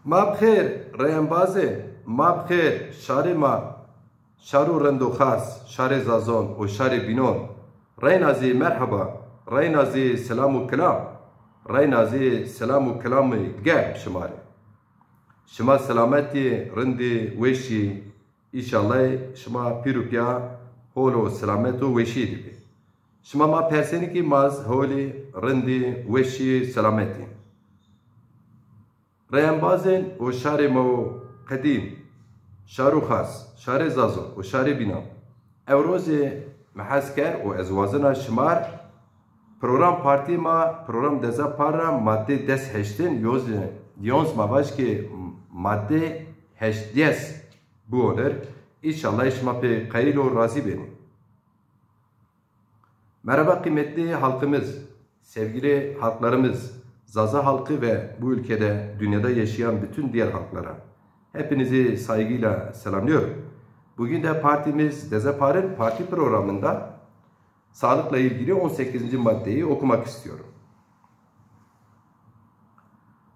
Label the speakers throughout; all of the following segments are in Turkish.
Speaker 1: Mabxir, Reyenbaze, Mabxir, Şarima, Şaru Rendukhas, Şare Zazon, o Şare Binon, Reynazi merhaba, Reynazi selamu kelam, Reynazi selamu kelamı gel şımari. Şıma selameti rindi veşi, İnşallah şıma pirupya holo selametu veşi dibi. Şıma ma perseniki maz holi rindi veşi selameti. Reyenbazen o şare mo kadim, şaru khas, şare zazon, o şare binam. Evroze mehasker o ezvazına şımar, program parti ma, program deza para madde des heştin, yons mavaş ki madde heşdies bu olur. İnşallah şıma pe kayılo razı beni. Merhaba kıymetli halkımız, sevgili halklarımız, Zaza halkı ve bu ülkede, dünyada yaşayan bütün diğer halklara hepinizi saygıyla selamlıyorum. Bugün de partimiz Dezapar'ın parti programında sağlıkla ilgili 18. maddeyi okumak istiyorum.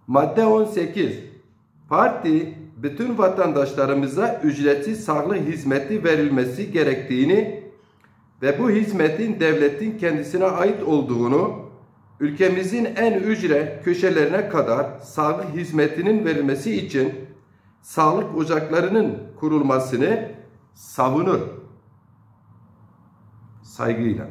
Speaker 1: Madde 18. Parti bütün vatandaşlarımıza ücretsiz sağlık hizmeti verilmesi gerektiğini ve bu hizmetin devletin kendisine ait olduğunu, ülkemizin en ücra köşelerine kadar sağlık hizmetinin verilmesi için sağlık ocaklarının kurulmasını savunur. Saygıyla.